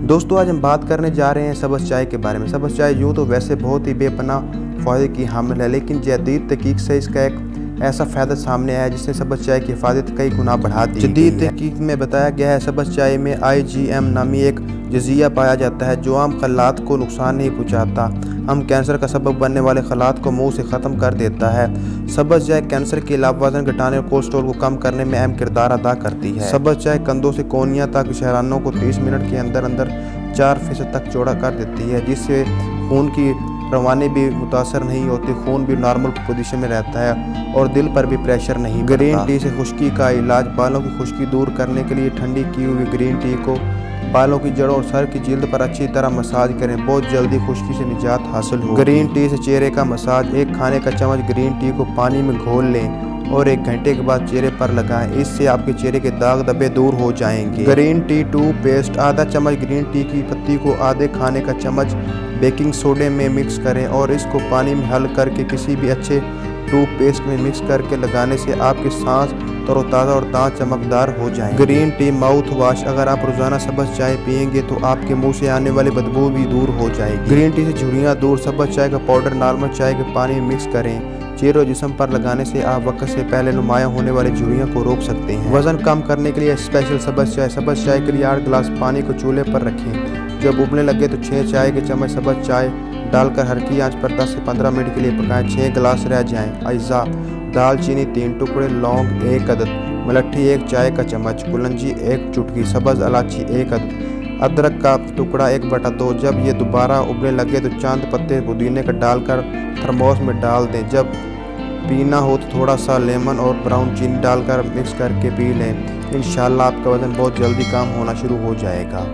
दोस्तों आज हम बात करने जा रहे हैं सब्ज़ चाय के बारे में। सब्ज़ चाय यूँ तो वैसे बहुत ही बेपनाह फ़ायदे की हामिल है, लेकिन जदीद तहकीक से इसका एक ऐसा फ़ायदा सामने आया है जिसने सब्ज़ चाय की हिफाजत कई गुना बढ़ा दी। जदीद तहकीक में बताया गया है सब्ज़ चाय में IgM नामी एक जज़िया पाया जाता है जो आम खलात को नुकसान नहीं पहुँचाता, हम कैंसर का सबब बनने वाले खलात को मुंह से ख़त्म कर देता है। सब्ज़ चाय कैंसर के अलावा वज़न घटाने और कोलेस्ट्रॉल को कम करने में अहम किरदार अदा करती है। सब्ज़ चाय कंधों से कोहनियों तक शहरानों को 30 मिनट के अंदर 4% तक चौड़ा कर देती है, जिससे खून की रवानी भी मुतासर नहीं होती, खून भी नॉर्मल पोजीशन में रहता है और दिल पर भी प्रेशर नहीं पड़ता। ग्रीन टी से खुश्की का इलाज। बालों की खुश्की दूर करने के लिए ठंडी की हुई ग्रीन टी को बालों की जड़ों और सर की जिल्द पर अच्छी तरह मसाज करें, बहुत जल्दी खुश्की से निजात हासिल हो। ग्रीन टी से चेहरे का मसाज। एक खाने का चम्मच ग्रीन टी को पानी में घोल लें और 1 घंटे के बाद चेहरे पर लगाएं, इससे आपके चेहरे के दाग धब्बे दूर हो जाएंगे। Green tea toothpaste. आधा चम्मच ग्रीन टी की पत्ती को आधे खाने का चम्मच बेकिंग सोडे में मिक्स करें और इसको पानी में हल करके किसी भी अच्छे टूथपेस्ट में मिक्स करके लगाने से आपके सांस तरोताज़ा और दांत चमकदार हो जाएंगे। Green tea mouth wash. अगर आप रोज़ाना सब्ज़ चाय पिएंगे तो आपके मुंह से आने वाली बदबू भी दूर हो जाएगी। ग्रीन टी से झुर्रियाँ दूर। सब्ज़ चाय का पाउडर नॉर्मल चाय के पानी में मिक्स करें, चेहरे और जिस्म पर लगाने से आप वक्त से पहले नुमायाँ होने वाली झुर्रियों को रोक सकते हैं। वज़न कम करने के लिए स्पेशल सब्ज़ चाय। सब्ज़ चाय के लिए 8 गिलास पानी को चूल्हे पर रखें, जब उबलने लगे तो 6 चाय के चम्मच सब्ज़ चाय डालकर हल्की आंच पर 10 से 15 मिनट के लिए पकाएं, 6 गिलास रह जाएं। अज्जा। दालचीनी 3 टुकड़े, लौंग 1 अदद, मलट्ठी 1 चाय का चम्मच, कुलंजी 1 चुटकी, सब्ज़ इलायची 1 अदद, अदरक का टुकड़ा 1/2। जब ये दोबारा उबलने लगे तो चंद पत्ते पुदीने का डालकर थर्मोस में डाल दें। जब पीना हो तो थोड़ा सा लेमन और ब्राउन चीनी डालकर मिक्स करके पी लें। इंशाल्लाह आपका वज़न बहुत जल्दी कम होना शुरू हो जाएगा।